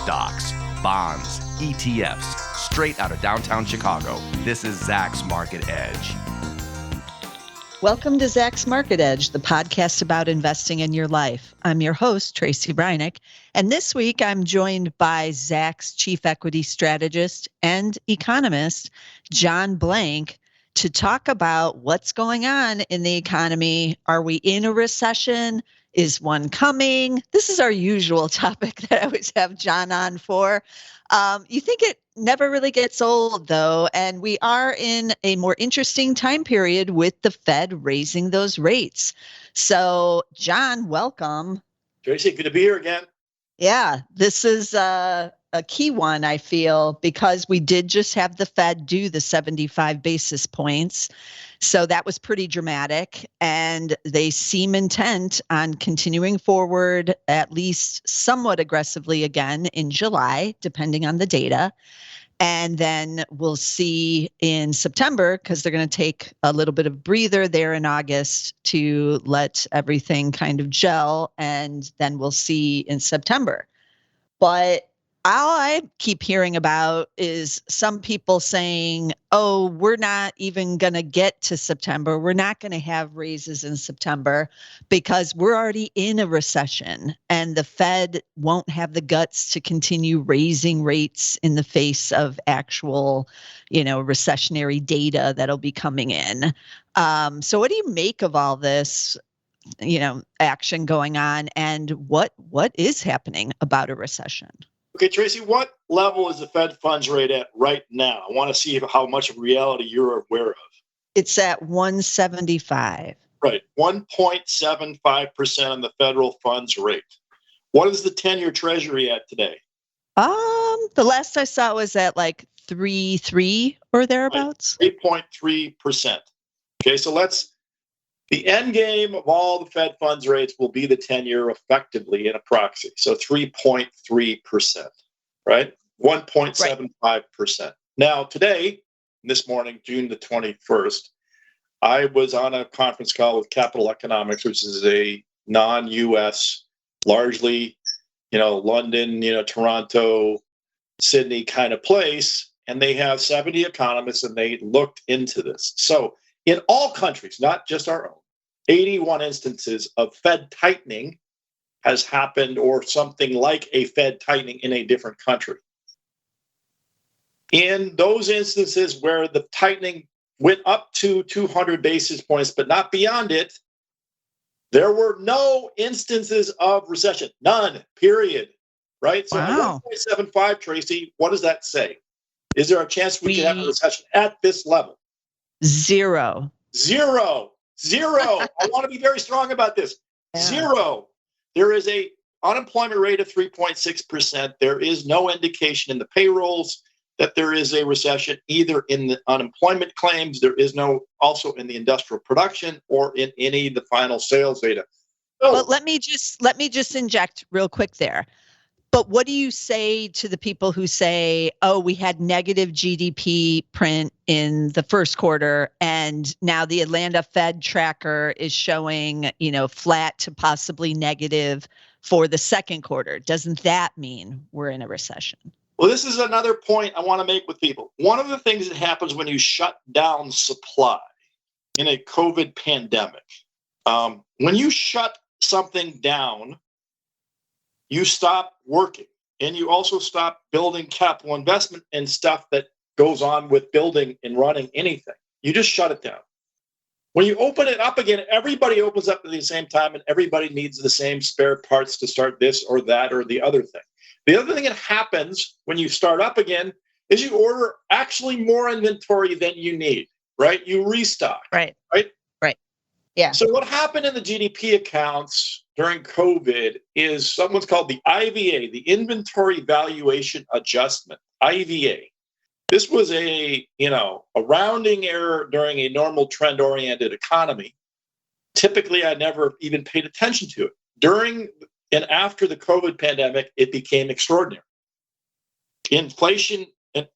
Stocks, bonds, ETFs, straight out of downtown Chicago. This is Zach's Market Edge. Welcome to Zach's Market Edge, the podcast about investing in your life. I'm your host, Tracy Brynick, and this week I'm joined by Zach's chief equity strategist and economist, John Blank, to talk about what's going on in the economy. Are we in a recession? Is one coming? This is our usual topic that I always have John on for. You think it never really gets old, though, and we are in a more interesting time period with the Fed raising those rates. So, John, welcome. Tracy, good to be here again. Yeah, this is a key one, I feel, because we did just have the Fed do the 75 basis points. So that was pretty dramatic, and they seem intent on continuing forward at least somewhat aggressively again in July, depending on the data. And then we'll see in September, because they're going to take a little bit of breather there in August to let everything kind of gel. And then we'll see in September. But all I keep hearing about is some people saying, oh, we're not even going to get to September. We're not going to have raises in September because we're already in a recession and the Fed won't have the guts to continue raising rates in the face of actual, recessionary data that'll be coming in. So what do you make of all this, action going on, and what is happening about a recession? Okay, Tracy, what level is the Fed funds rate at right now? I want to see how much of reality you're aware of. It's at 175. Right, 1.75% on the federal funds rate. What is the 10-year Treasury at today? The last I saw was at like 3.3 or thereabouts. 3.3%. Okay, so the end game of all the Fed funds rates will be the 10-year effectively in a proxy. So 3.3%, right? 1.75%. Now, this morning, June the 21st, I was on a conference call with Capital Economics, which is a non-US, largely, London, Toronto, Sydney kind of place. And they have 70 economists, and they looked into this. So in all countries, not just our own, 81 instances of Fed tightening has happened, or something like a Fed tightening in a different country. In those instances where the tightening went up to 200 basis points, but not beyond it, there were no instances of recession. None, period. Right? So wow. 1.75, Tracy, what does that say? Is there a chance we could have a recession at this level? Zero. I want to be very strong about this. Yeah. Zero. There is a unemployment rate of 3.6%. There is no indication in the payrolls that there is a recession, either in the unemployment claims. There is no also in the industrial production or in any of the final sales data. Well, let me just inject real quick there. But what do you say to the people who say, oh, we had negative GDP print in the first quarter, and now the Atlanta Fed tracker is showing, flat to possibly negative for the second quarter? Doesn't that mean we're in a recession? Well, this is another point I want to make with people. One of the things that happens when you shut down supply in a COVID pandemic, when you shut something down, you stop working, and you also stop building capital investment and stuff that goes on with building and running anything. You just shut it down. When you open it up again, everybody opens up at the same time, and everybody needs the same spare parts to start this or that or the other thing. The other thing that happens when you start up again is you order actually more inventory than you need, right? You restock. Right. Yeah. So what happened in the GDP accounts during COVID is someone's called the IVA, the Inventory Valuation Adjustment, IVA. This was a rounding error during a normal trend-oriented economy. Typically, I never even paid attention to it. During and after the COVID pandemic, it became extraordinary. Inflation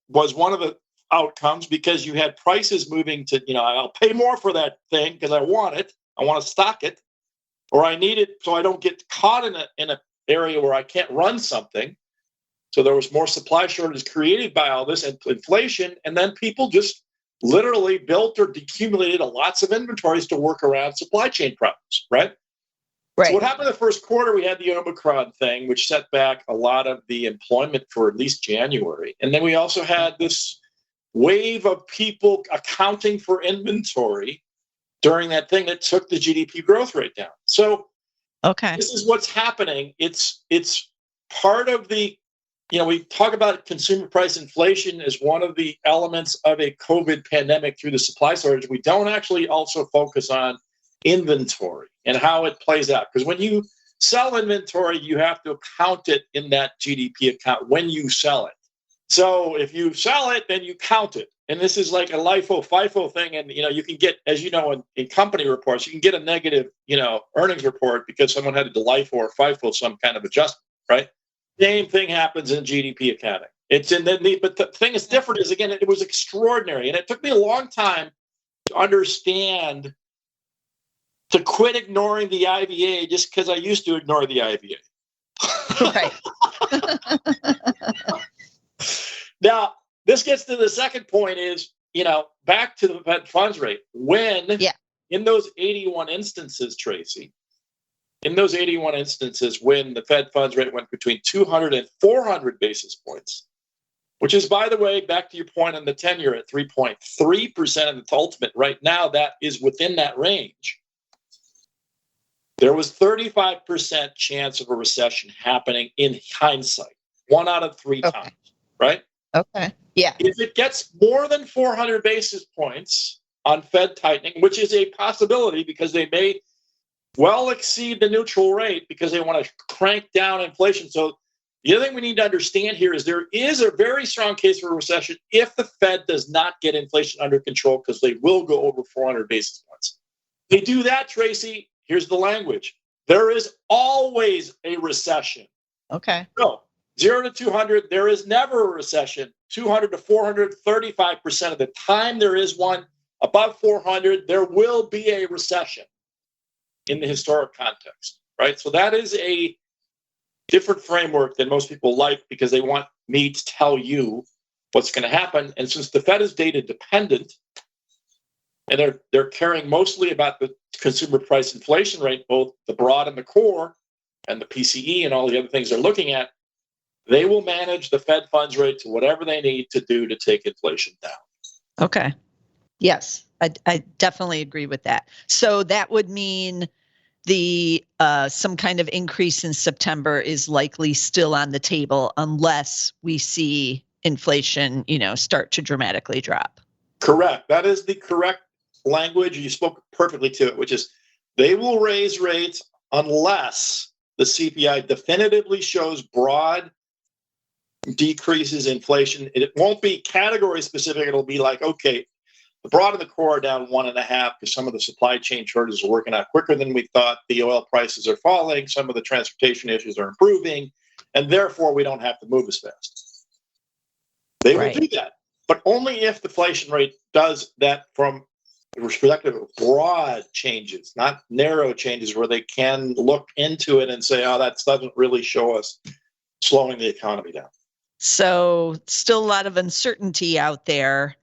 was one of the outcomes because you had prices moving to, I'll pay more for that thing because I want it. I want to stock it, or I need it so I don't get caught in an area where I can't run something. So there was more supply shortage created by all this and inflation, and then people just literally built or accumulated lots of inventories to work around supply chain problems, right? Right. So what happened in the first quarter, we had the Omicron thing, which set back a lot of the employment for at least January. And then we also had this wave of people accounting for inventory during that thing that took the GDP growth rate down. So this is what's happening. It's part of the, we talk about consumer price inflation as one of the elements of a COVID pandemic through the supply shortage. We don't actually also focus on inventory and how it plays out. Because when you sell inventory, you have to count it in that GDP account when you sell it. So if you sell it, then you count it. And this is like a LIFO, FIFO thing. And, you can get, as you know, in company reports, you can get a negative, earnings report because someone had to LIFO or FIFO some kind of adjustment, right? Same thing happens in GDP accounting. It's in but the thing is different is, again, it was extraordinary. And it took me a long time to understand, to quit ignoring the IVA just because I used to ignore the IVA. Right. Now, this gets to the second point is, back to the Fed funds rate. When, in those 81 instances, Tracy, when the Fed funds rate went between 200 and 400 basis points, which is, by the way, back to your point on the 10-year at 3.3% of the ultimate right now, that is within that range. There was 35% chance of a recession happening in hindsight, 1 out of 3 times, right? Okay. Yeah. If it gets more than 400 basis points on Fed tightening, which is a possibility because they may well exceed the neutral rate because they want to crank down inflation. So the other thing we need to understand here is there is a very strong case for a recession if the Fed does not get inflation under control, because they will go over 400 basis points. If they do that, Tracy, here's the language. There is always a recession. Okay. No. 0 to 200, there is never a recession. 200 to 400, 35% of the time there is one. Above 400, there will be a recession in the historic context, right? So that is a different framework than most people like because they want me to tell you what's going to happen. And since the Fed is data dependent, and they're caring mostly about the consumer price inflation rate, both the broad and the core, and the PCE and all the other things they're looking at, they will manage the Fed funds rate to whatever they need to do to take inflation down. Okay. Yes, I definitely agree with that. So that would mean the some kind of increase in September is likely still on the table unless we see inflation, start to dramatically drop. Correct. That is the correct language. You spoke perfectly to it, which is they will raise rates unless the CPI definitively shows broad decreases in inflation. It won't be category specific. It'll be like, okay, the broad and the core are down 1.5 because some of the supply chain shortages are working out quicker than we thought. The oil prices are falling. Some of the transportation issues are improving, and therefore we don't have to move as fast. They will do that, but only if the inflation rate does that from the perspective of broad changes, not narrow changes where they can look into it and say, oh, that doesn't really show us slowing the economy down. So still a lot of uncertainty out there.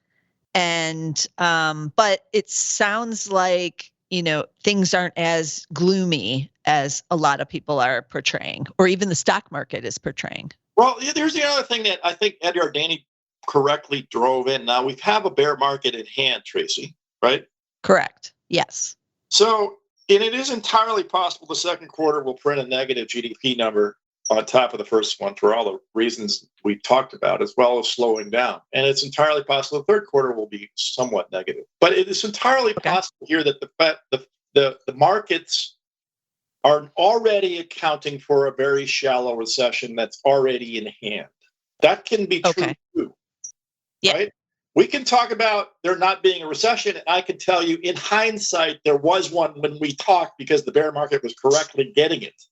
And, but it sounds like, things aren't as gloomy as a lot of people are portraying, or even the stock market is portraying. Well, there's the other thing that I think Ed Yardeni correctly drove in. Now we have a bear market in hand, Tracy, right? Correct. Yes. So, and it is entirely possible the second quarter will print a negative GDP number on top of the first one for all the reasons we talked about, as well as slowing down. And it's entirely possible the third quarter will be somewhat negative. But it is entirely possible here that the markets are already accounting for a very shallow recession that's already in hand. That can be true too. Yeah. Right? We can talk about there not being a recession. And I can tell you in hindsight, there was one when we talked because the bear market was correctly getting it.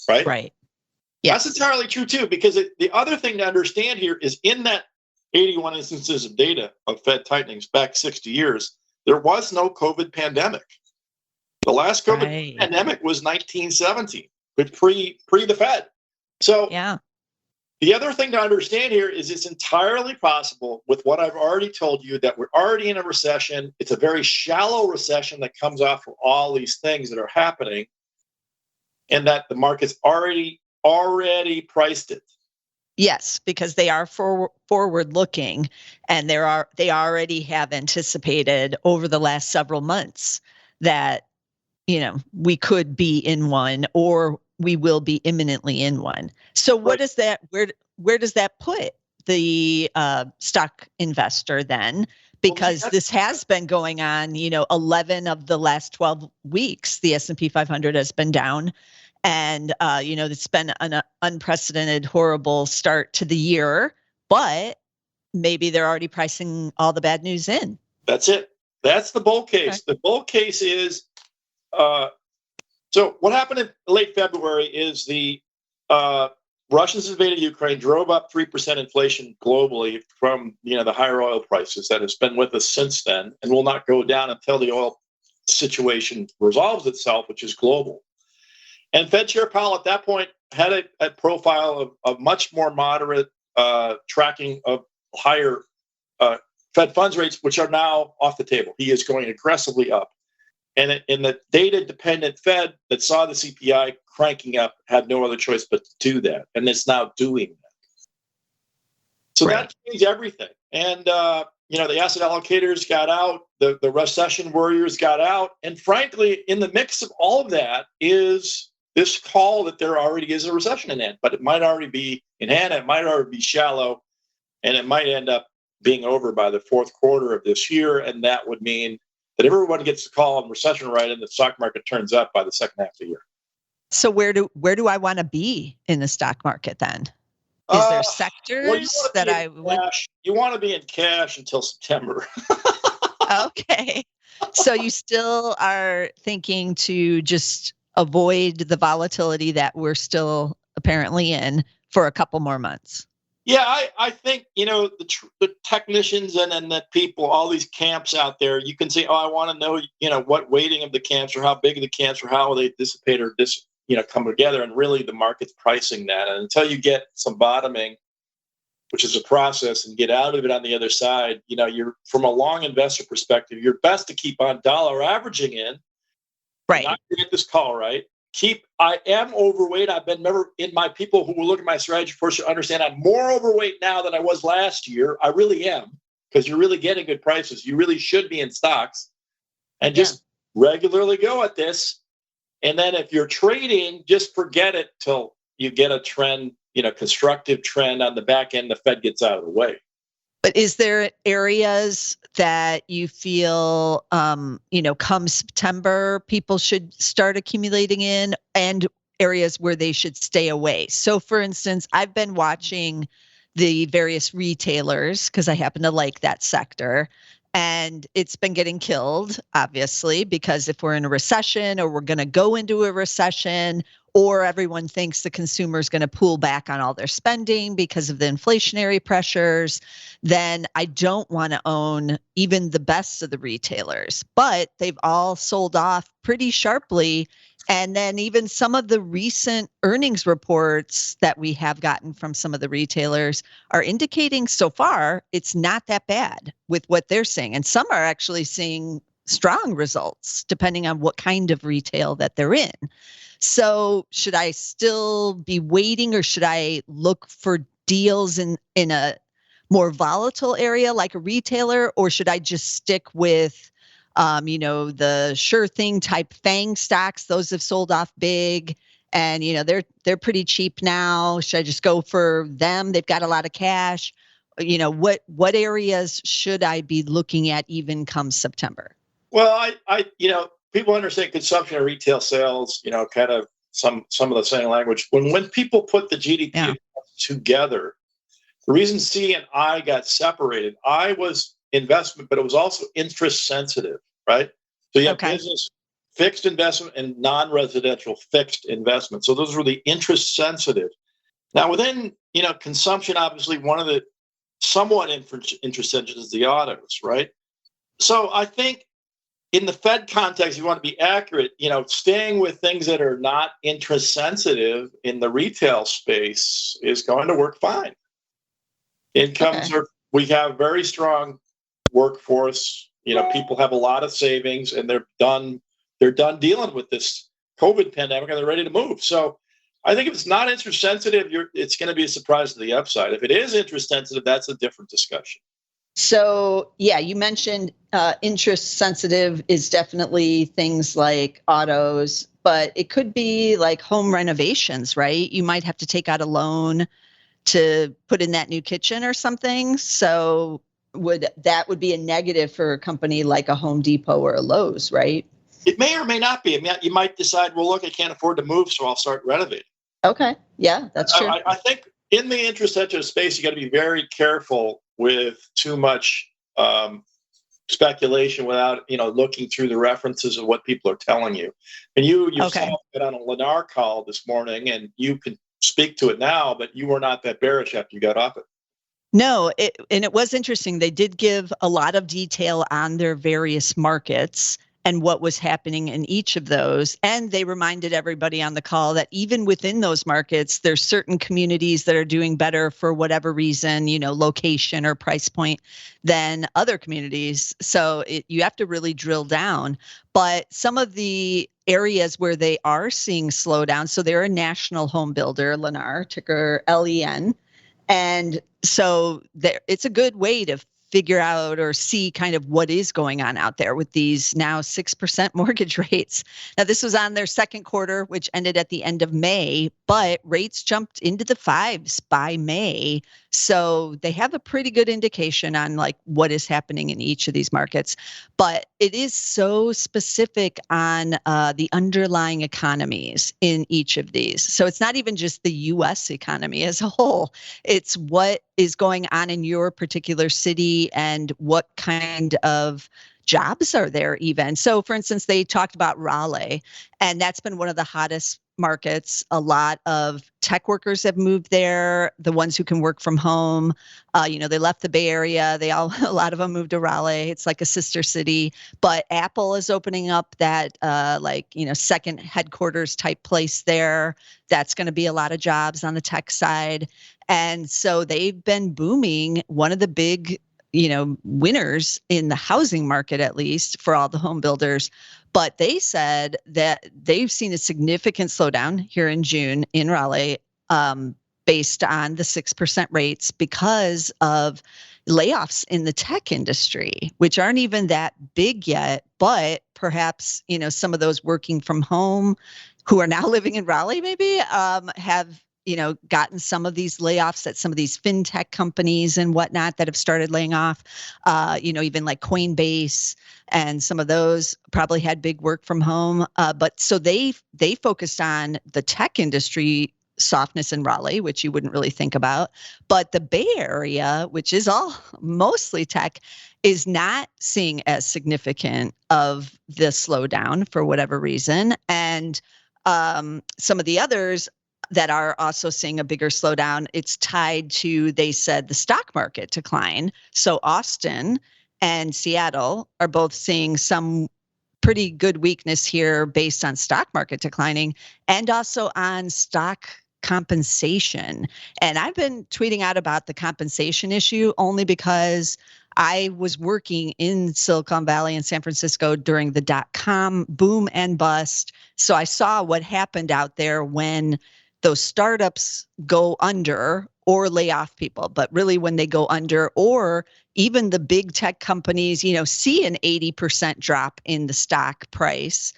Right? Right. Yes. That's entirely true too, because the other thing to understand here is in that 81 instances of data of Fed tightenings back 60 years, there was no COVID pandemic. The last COVID pandemic was 1917, but pre the Fed. So The other thing to understand here is it's entirely possible with what I've already told you that we're already in a recession. It's a very shallow recession that comes off of all these things that are happening, and that the market's already priced it. Yes, because they are forward looking, and they already have anticipated over the last several months that we could be in one, or we will be imminently in one. So what does that, where does that put the stock investor then? Because this has been going on, 11 of the last 12 weeks, the S&P 500 has been down. And, it's been an unprecedented, horrible start to the year, but maybe they're already pricing all the bad news in. That's it. That's the bull case. Okay. The bull case is, so what happened in late February is the Russians invaded Ukraine, drove up 3% inflation globally from the higher oil prices that has been with us since then, and will not go down until the oil situation resolves itself, which is global. And Fed Chair Powell at that point had a profile of much more moderate tracking of higher Fed funds rates, which are now off the table. He is going aggressively up. And in the data-dependent Fed that saw the CPI cranking up had no other choice but to do that. And it's now doing that. So that changed everything. And, the asset allocators got out, the recession warriors got out. And frankly, in the mix of all of that is this call that there already is a recession in hand, but it might already be in hand, it might already be shallow, and it might end up being over by the fourth quarter of this year. And that would mean that everyone gets the call on recession right, and the stock market turns up by the second half of the year. So where do I want to be in the stock market then? Is there sectors that I would? You want to be in cash until September. Okay. So you still are thinking to just avoid the volatility that we're still apparently in for a couple more months. Yeah, I think, the technicians and then the people, all these camps out there, you can say, I want to know, what weighting of the camps or how big of the camps or how they dissipate or come together. And really the market's pricing that. And until you get some bottoming, which is a process, and get out of it on the other side, you're, from a long investor perspective, you're best to keep on dollar averaging in. Right. Not to get this call right. I am overweight. I've been in my people who will look at my strategy first to understand I'm more overweight now than I was last year. I really am, because you're really getting good prices. You really should be in stocks, and just regularly go at this. And then if you're trading, just forget it till you get a trend, constructive trend on the back end, the Fed gets out of the way. But is there areas that you feel, come September, people should start accumulating in, and areas where they should stay away? So, for instance, I've been watching the various retailers because I happen to like that sector, and it's been getting killed, obviously, because if we're in a recession or we're going to go into a recession, or everyone thinks the consumer is going to pull back on all their spending because of the inflationary pressures, then I don't want to own even the best of the retailers. But they've all sold off pretty sharply. And then even some of the recent earnings reports that we have gotten from some of the retailers are indicating so far it's not that bad with what they're saying. And some are actually seeing strong results depending on what kind of retail that they're in. So should I still be waiting, or should I look for deals in a more volatile area like a retailer, or should I just stick with, the sure thing type FANG stocks? Those have sold off big, and they're pretty cheap now. Should I just go for them? They've got a lot of cash. What areas should I be looking at even come September? Well, people understand consumption and retail sales, kind of some of the same language. When people put the GDP together, the reason C and I got separated, I was investment, but it was also interest sensitive, right? So you have business fixed investment and non-residential fixed investment. So those were the interest sensitive. Now within, consumption, obviously one of the somewhat interest sensitive is the autos, right? So I think in the Fed context, you want to be accurate, staying with things that are not interest sensitive in the retail space is going to work fine. Incomes we have very strong workforce. People have a lot of savings and they're done dealing with this COVID pandemic and they're ready to move. So I think if it's not interest sensitive, it's going to be a surprise to the upside. If it is interest sensitive, that's a different discussion. So, yeah, you mentioned interest sensitive is definitely things like autos, but it could be like home renovations, right? You might have to take out a loan to put in that new kitchen or something. So would be a negative for a company like a Home Depot or a Lowe's, right? It may or may not be. I mean, you might decide, well, look, I can't afford to move, so I'll start renovating. Okay. Yeah, that's true. I think in the interest sensitive space, you got to be very careful with too much speculation without, looking through the references of what people are telling you. And you saw it on a Lennar call this morning, and you can speak to it now, but you were not that bearish after you got off it. No, it was interesting. They did give a lot of detail on their various markets and what was happening in each of those. And they reminded everybody on the call that even within those markets, there's certain communities that are doing better for whatever reason, location or price point than other communities. So you have to really drill down. But some of the areas where they are seeing slowdown, so they're a national home builder, Lennar, ticker LEN. And so it's a good way to figure out or see kind of what is going on out there with these now 6% mortgage rates. Now, this was on their second quarter, which ended at the end of May, but rates jumped into the 5s by May. So they have a pretty good indication on like what is happening in each of these markets. But it is so specific on the underlying economies in each of these. So it's not even just the U.S. economy as a whole. It's what is going on in your particular city and what kind of jobs are there even. So for instance, they talked about Raleigh, and that's been one of the hottest markets. A lot of tech workers have moved there, the ones who can work from home. They left the Bay Area. A lot of them moved to Raleigh. It's like a sister city. But Apple is opening up that second headquarters type place there. That's going to be a lot of jobs on the tech side. And so they've been booming. One of the big winners in the housing market, at least for all the home builders. But they said that they've seen a significant slowdown here in June in Raleigh based on the 6% rates because of layoffs in the tech industry, which aren't even that big yet. But perhaps, some of those working from home who are now living in Raleigh maybe have gotten some of these layoffs at some of these fintech companies and whatnot that have started laying off, even like Coinbase and some of those probably had big work from home. But so they focused on the tech industry softness in Raleigh, which you wouldn't really think about. But the Bay Area, which is all mostly tech, is not seeing as significant of the slowdown for whatever reason. And some of the others that are also seeing a bigger slowdown, it's tied to, they said, the stock market decline. So Austin and Seattle are both seeing some pretty good weakness here based on stock market declining and also on stock compensation. And I've been tweeting out about the compensation issue only because I was working in Silicon Valley and San Francisco during the .com boom and bust. So I saw what happened out there when those startups go under or lay off people, but really when they go under, or even the big tech companies, see an 80% drop in the stock price.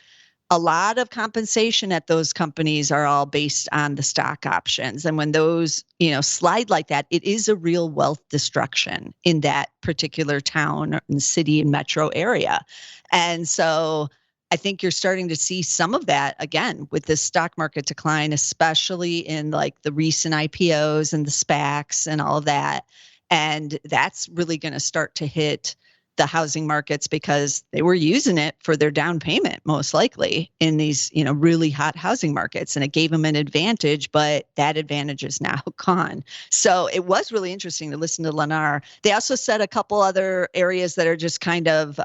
A lot of compensation at those companies are all based on the stock options. And when those, slide like that, it is a real wealth destruction in that particular town and city and metro area. And so I think you're starting to see some of that again with this stock market decline, especially in like the recent IPOs and the SPACs and all of that. And that's really going to start to hit the housing markets because they were using it for their down payment, most likely in these, really hot housing markets. And it gave them an advantage, but that advantage is now gone. So it was really interesting to listen to Lennar. They also said a couple other areas that are just kind of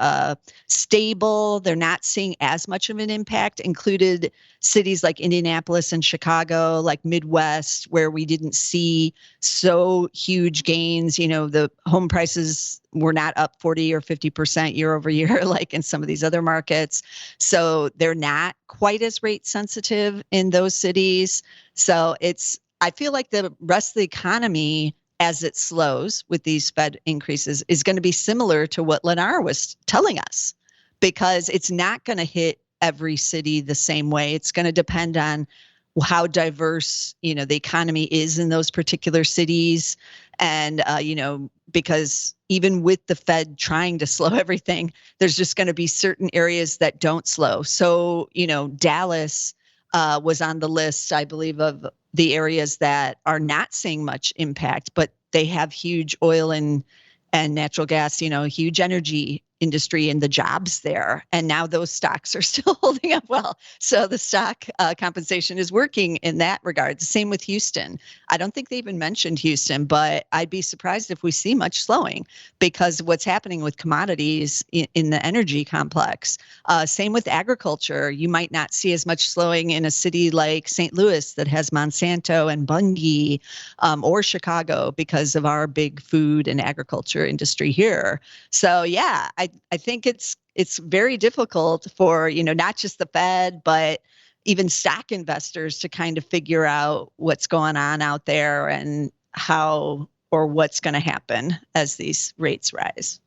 stable. They're not seeing as much of an impact, included cities like Indianapolis and Chicago, like Midwest, where we didn't see so huge gains. The home prices were not up 40 or 50% year over year, like in some of these other markets. So they're not quite as rate sensitive in those cities. So I feel like the rest of the economy, as it slows with these Fed increases, is going to be similar to what Lennar was telling us, because it's not going to hit every city the same way. It's going to depend on how diverse, the economy is in those particular cities. And, because even with the Fed trying to slow everything, there's just going to be certain areas that don't slow. So, Dallas was on the list, I believe, of the areas that are not seeing much impact, but they have huge oil and natural gas, huge energy industry and the jobs there. And now those stocks are still holding up well. So the stock compensation is working in that regard. The same with Houston. I don't think they even mentioned Houston, but I'd be surprised if we see much slowing because what's happening with commodities in the energy complex. Same with agriculture. You might not see as much slowing in a city like St. Louis that has Monsanto and Bunge, or Chicago because of our big food and agriculture industry here. So yeah, I think it's very difficult for, not just the Fed, but even stock investors to kind of figure out what's going on out there and how or what's going to happen as these rates rise.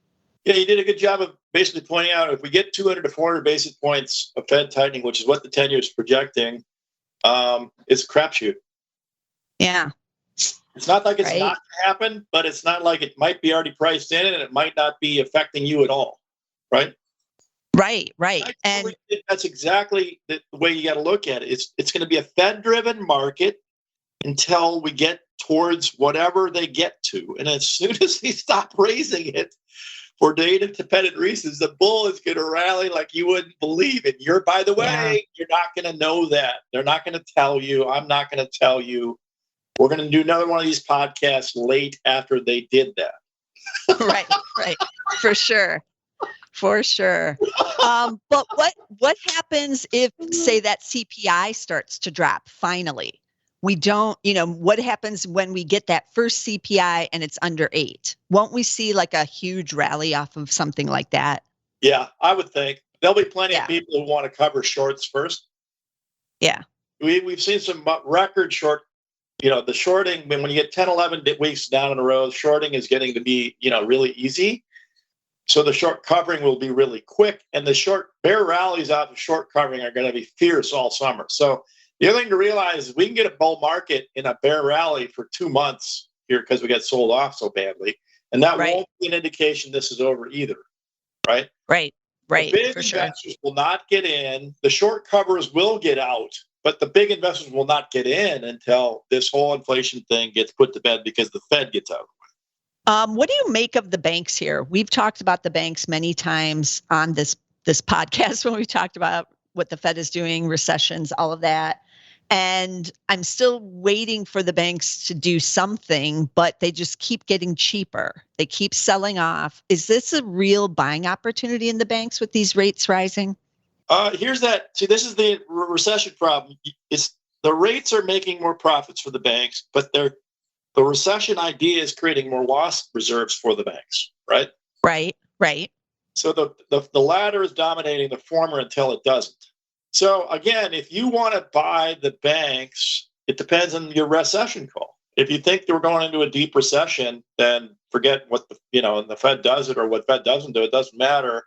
Yeah, you did a good job of basically pointing out if we get 200 to 400 basis points of Fed tightening, which is what the 10-year is projecting, it's a crapshoot. Yeah. It's not like it's right. not going to happen, but it's not like it might be already priced in and it might not be affecting you at all. Right. And that's exactly the way you got to look at it. It's going to be a Fed-driven market until we get towards whatever they get to. And as soon as they stop raising it for data-dependent reasons, the bull is going to rally like you wouldn't believe. And by the way, You're not going to know that. They're not going to tell you. I'm not going to tell you. We're going to do another one of these podcasts late after they did that. Right. For sure. But what happens if, say, that CPI starts to drop finally? We don't, what happens when we get that first CPI and it's under 8? Won't we see like a huge rally off of something like that? Yeah, I would think. There'll be plenty of people who want to cover shorts first. Yeah. We've seen some record short, the shorting, when you get 10, 11 weeks down in a row, shorting is getting to be, really easy. So the short covering will be really quick, and the short bear rallies out of short covering are going to be fierce all summer. So the other thing to realize is we can get a bull market in a bear rally for 2 months here because we get sold off so badly, and that won't be an indication this is over either, right? Right. The big investors will not get in. The short covers will get out, but the big investors will not get in until this whole inflation thing gets put to bed because the Fed gets out. What do you make of the banks here? We've talked about the banks many times on this podcast when we talked about what the Fed is doing, recessions, all of that. And I'm still waiting for the banks to do something, but they just keep getting cheaper. They keep selling off. Is this a real buying opportunity in the banks with these rates rising? Here's that. See, this is the recession problem. It's the rates are making more profits for the banks, but the recession idea is creating more loss reserves for the banks, right? Right. So the latter is dominating the former until it doesn't. So again, if you want to buy the banks, it depends on your recession call. If you think we're going into a deep recession, then forget what the Fed does it or what Fed doesn't do. It doesn't matter.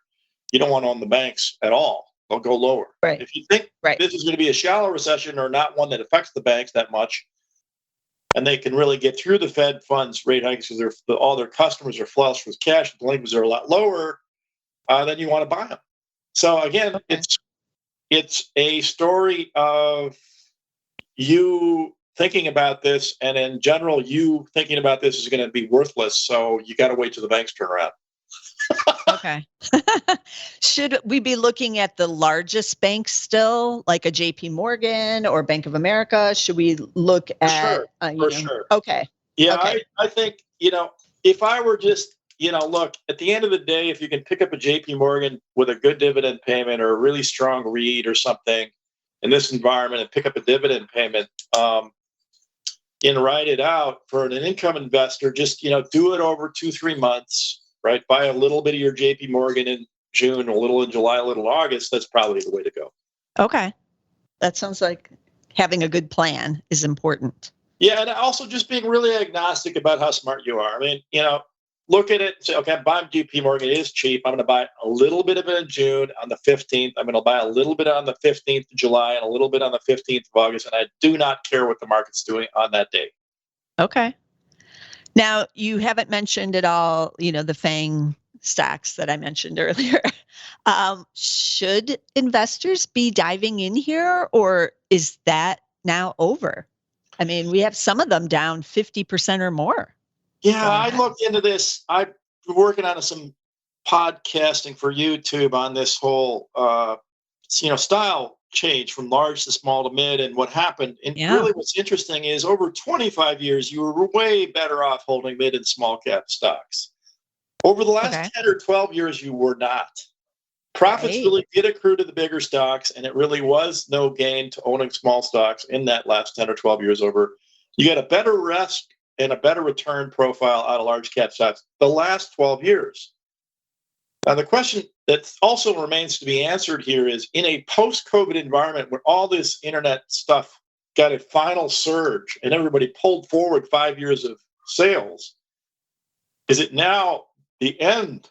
You don't want to own the banks at all. They'll go lower. Right. If you think this is going to be a shallow recession or not one that affects the banks that much, and they can really get through the Fed funds rate hikes because all their customers are flush with cash, the delinquencies are a lot lower, then you want to buy them. So again, it's a story of you thinking about this, and in general, you thinking about this is going to be worthless. So you got to wait till the banks turn around. Okay. Should we be looking at the largest banks still, like a JP Morgan or Bank of America? Should we look at, For sure. Okay. Yeah, Okay. I think, if I were just, look, at the end of the day, if you can pick up a JP Morgan with a good dividend payment or a really strong read or something in this environment and pick up a dividend payment, and write it out for an income investor, just, do it over 2-3 months, right? Buy a little bit of your JP Morgan in June, a little in July, a little in August. That's probably the way to go. Okay. That sounds like having a good plan is important. Yeah, and also just being really agnostic about how smart you are. I mean, look at it and say, okay, I'm buying JP Morgan. It is cheap. I'm going to buy a little bit of it in June on the 15th. I'm going to buy a little bit on the 15th of July and a little bit on the 15th of August. And I do not care what the market's doing on that day. Okay. Now, you haven't mentioned at all, the FANG stocks that I mentioned earlier. Should investors be diving in here, or is that now over? I mean, we have some of them down 50% or more. Yeah, I looked into this. I've been working on some podcasting for YouTube on this whole, style change from large to small to mid and what happened. And really what's interesting is over 25 years, you were way better off holding mid and small cap stocks. Over the last 10 or 12 years, you were not. Profits really did accrue to the bigger stocks, and it really was no gain to owning small stocks in that last 10 or 12 years over. You got a better risk and a better return profile out of large cap stocks the last 12 years. Now, the question that also remains to be answered here is, in a post-COVID environment where all this internet stuff got a final surge and everybody pulled forward 5 years of sales, is it now the end,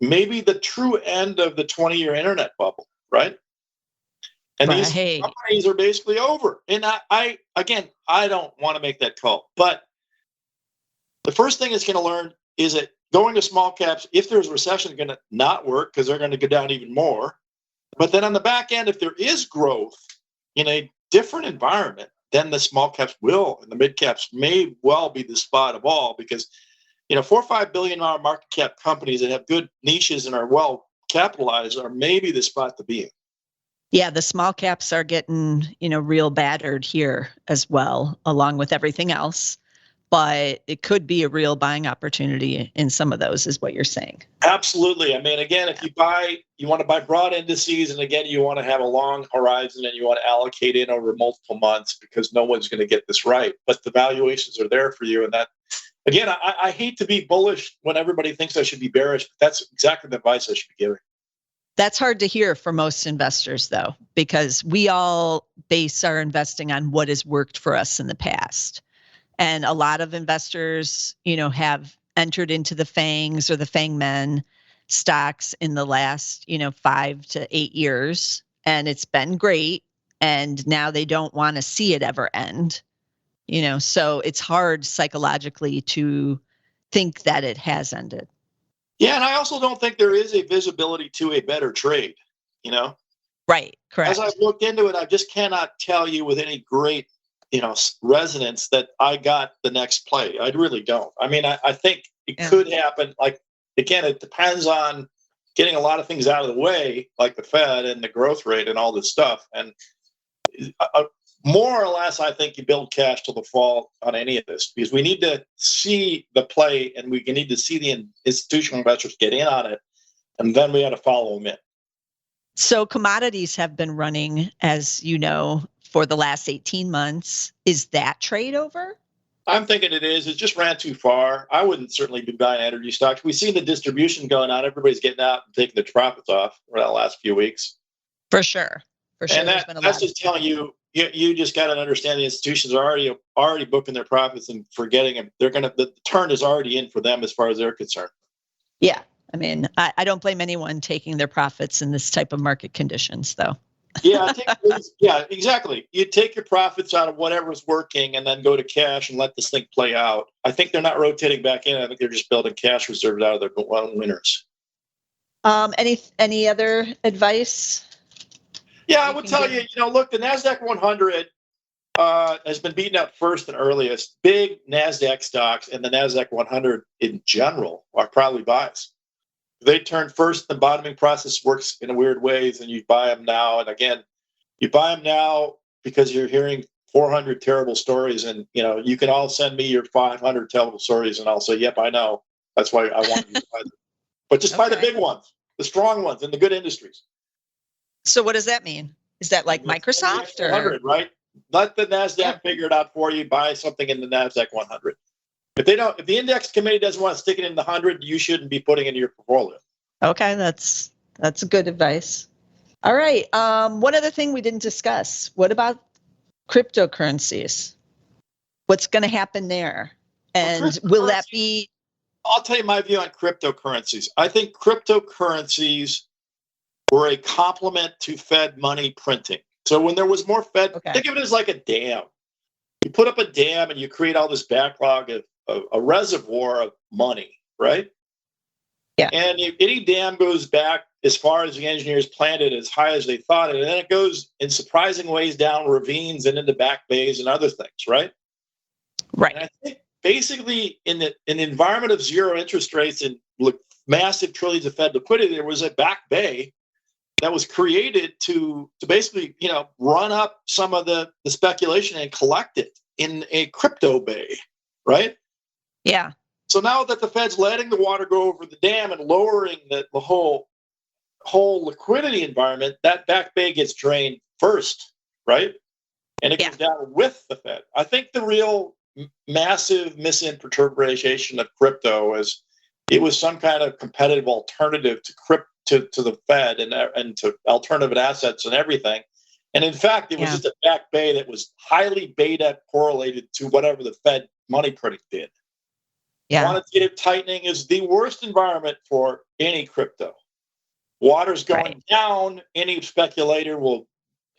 maybe the true end of the 20-year internet bubble, right? And these companies are basically over. And I don't want to make that call. But the first thing it's going to learn is that going to small caps, if there's a recession, going to not work because they're going to go down even more. But then on the back end, if there is growth in a different environment, then the small caps will, and the mid caps may well be the spot of all, because $4 or $5 billion market cap companies that have good niches and are well capitalized are maybe the spot to be in. Yeah, the small caps are getting, real battered here as well, along with everything else. But it could be a real buying opportunity in some of those, is what you're saying. Absolutely. I mean, again, if you want to buy broad indices, and again, you want to have a long horizon and you want to allocate in over multiple months, because no one's going to get this right. But the valuations are there for you. And that, again, I hate to be bullish when everybody thinks I should be bearish, but that's exactly the advice I should be giving. That's hard to hear for most investors, though, because we all base our investing on what has worked for us in the past. And a lot of investors, have entered into the FANGs or the FANGmen stocks in the last, 5 to 8 years. And it's been great. And now they don't want to see it ever end. So it's hard psychologically to think that it has ended. Yeah, and I also don't think there is a visibility to a better trade, Right, correct. As I've looked into it, I just cannot tell you with any great, resonance that I got the next play. I really don't. I mean, I think it could happen. Like, again, it depends on getting a lot of things out of the way, like the Fed and the growth rate and all this stuff. And more or less, I think you build cash till the fall on any of this, because we need to see the play, and we need to see the institutional investors get in on it, and then we got to follow them in. So commodities have been running, as you know, for the last 18 months. Is that trade over? I'm thinking it is. It just ran too far. I wouldn't certainly be buying energy stocks. We've seen the distribution going on. Everybody's getting out and taking their profits off for the last few weeks. For sure. And that's just telling you, you just got to understand the institutions are already booking their profits and forgetting them. The turn is already in for them as far as they're concerned. Yeah. I mean, I don't blame anyone taking their profits in this type of market conditions, though. Yeah, exactly. You take your profits out of whatever's working and then go to cash and let this thing play out. I think they're not rotating back in. I think they're just building cash reserves out of their winners. Any other advice? Yeah, I would tell you, look, the NASDAQ 100 has been beaten up first and earliest. Big NASDAQ stocks and the NASDAQ 100 in general are probably buys. they turn first. The bottoming process works in a weird ways, and you buy them now. And again, you buy them now because you're hearing 400 terrible stories, and you can all send me your 500 terrible stories, and I'll say, "Yep, I know." That's why I want you to buy them. But just buy the big ones, the strong ones, in the good industries. So what does that mean? Is that like Microsoft or 100, right? Let the NASDAQ figure it out for you. Buy something in the NASDAQ 100. If the index committee doesn't want to stick it in the 100, you shouldn't be putting it into your portfolio. Okay, that's good advice. All right. One other thing we didn't discuss. What about cryptocurrencies? What's going to happen there? And will that be? I'll tell you my view on cryptocurrencies. I think cryptocurrencies were a complement to Fed money printing. So when there was more Fed, think of it as like a dam. You put up a dam and you create all this backlog of a reservoir of money, right? Yeah. And if any dam goes back as far as the engineers planned it, as high as they thought it, and then it goes in surprising ways down ravines and into back bays and other things, right? Right. And I think basically in the environment of zero interest rates and massive trillions of Fed liquidity, there was a back bay that was created to basically, run up some of the speculation and collect it in a crypto bay, right? Yeah. So now that the Fed's letting the water go over the dam and lowering the whole liquidity environment, that back bay gets drained first, right? And it goes down with the Fed. I think the real massive misinterpretation of crypto is it was some kind of competitive alternative to the Fed and to alternative assets and everything. And in fact, it was just a back bay that was highly beta correlated to whatever the Fed money printing did. Yeah. Quantitative tightening is the worst environment for any crypto. Water's going down. Any speculator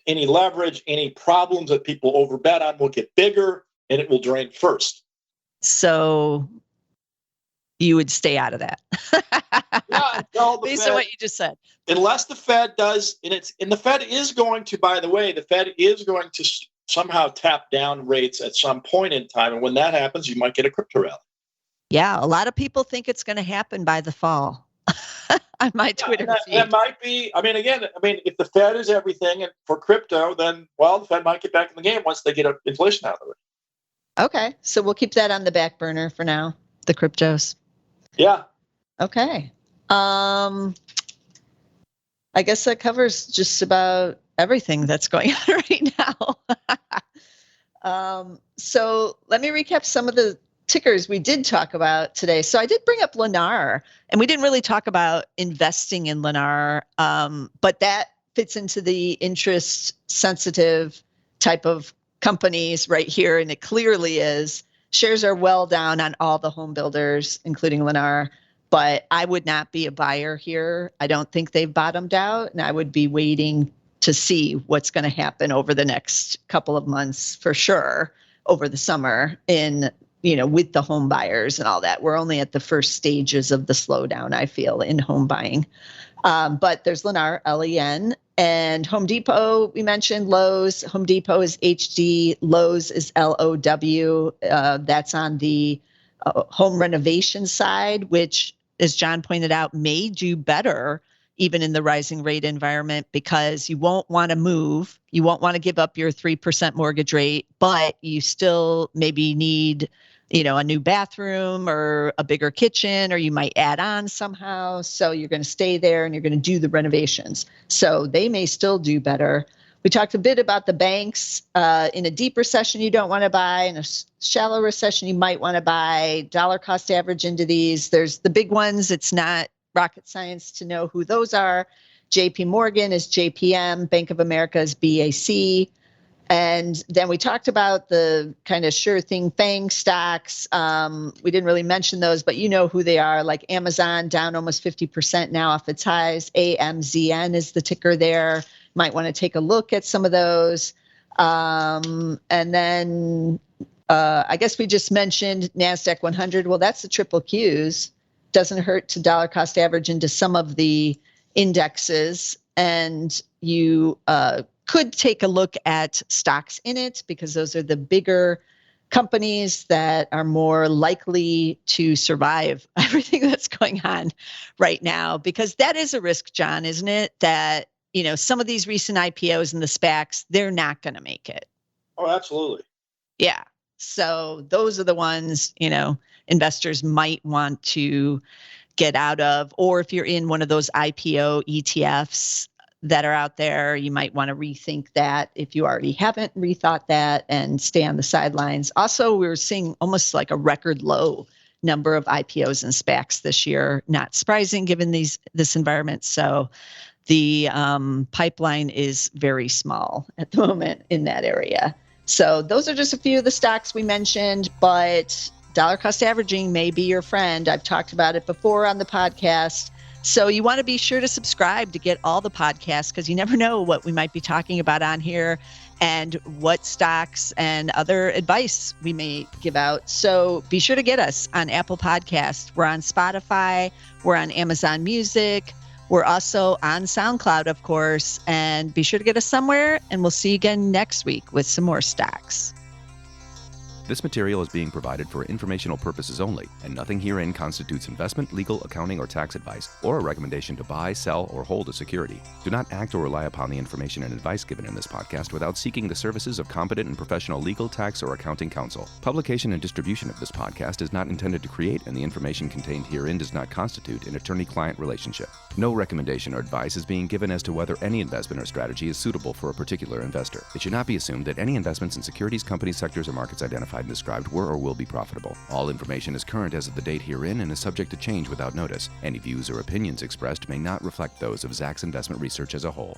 any leverage, any problems that people overbet on will get bigger, and it will drain first. So you would stay out of that. Based on what you just said. Unless the Fed does, and the Fed is going to, by the way, the Fed is going to somehow tap down rates at some point in time. And when that happens, you might get a crypto rally. Yeah, a lot of people think it's going to happen by the fall. On my Twitter feed. That might be. If the Fed is everything for crypto, then the Fed might get back in the game once they get inflation out of it. Okay, so we'll keep that on the back burner for now. The cryptos. Yeah. Okay. I guess that covers just about everything that's going on right now. So let me recap some of the tickers we did talk about today. So I did bring up Lennar, and we didn't really talk about investing in Lennar, but that fits into the interest sensitive type of companies right here. And it clearly is. Shares are well down on all the home builders, including Lennar, but I would not be a buyer here. I don't think they've bottomed out, and I would be waiting to see what's going to happen over the next couple of months for sure, over the summer with the home buyers and all that. We're only at the first stages of the slowdown, I feel, in home buying. But there's Lennar, LEN, and Home Depot, we mentioned Lowe's. Home Depot is HD, Lowe's is LOW. That's on the home renovation side, which, as John pointed out, may do better even in the rising rate environment because you won't want to move. You won't want to give up your 3% mortgage rate, but you still maybe need a new bathroom or a bigger kitchen, or you might add on somehow. So you're going to stay there and you're going to do the renovations. So they may still do better. We talked a bit about the banks. In a deep recession, you don't want to buy. In a shallow recession, you might want to buy. Dollar cost average into these. There's the big ones. It's not rocket science to know who those are. JP Morgan is JPM. Bank of America is BAC. And then we talked about the kind of sure thing FANG stocks. We didn't really mention those, but you know who they are, like Amazon down almost 50% now off its highs. AMZN is the ticker there. Might want to take a look at some of those. And then I guess we just mentioned NASDAQ 100. Well, that's the triple Qs. Doesn't hurt to dollar cost average into some of the indexes. And you could take a look at stocks in it because those are the bigger companies that are more likely to survive everything that's going on right now, because that is a risk, John, isn't it? That, some of these recent IPOs and the SPACs, they're not going to make it. Oh, absolutely. Yeah. So those are the ones, investors might want to get out of, or if you're in one of those IPO ETFs that are out there, you might want to rethink that if you already haven't rethought that and stay on the sidelines. Also, we're seeing almost like a record low number of IPOs and SPACs this year. Not surprising given this environment. So the pipeline is very small at the moment in that area. So those are just a few of the stocks we mentioned, but dollar cost averaging may be your friend. I've talked about it before on the podcast. So you want to be sure to subscribe to get all the podcasts, because you never know what we might be talking about on here and what stocks and other advice we may give out. So be sure to get us on Apple Podcasts. We're on Spotify. We're on Amazon Music. We're also on SoundCloud, of course. And be sure to get us somewhere. And we'll see you again next week with some more stocks. This material is being provided for informational purposes only, and nothing herein constitutes investment, legal, accounting, or tax advice, or a recommendation to buy, sell, or hold a security. Do not act or rely upon the information and advice given in this podcast without seeking the services of competent and professional legal, tax, or accounting counsel. Publication and distribution of this podcast is not intended to create, and the information contained herein does not constitute an attorney-client relationship. No recommendation or advice is being given as to whether any investment or strategy is suitable for a particular investor. It should not be assumed that any investments in securities, companies, sectors, or markets identified and described were or will be profitable. All information is current as of the date herein and is subject to change without notice. Any views or opinions expressed may not reflect those of Zacks Investment Research as a whole.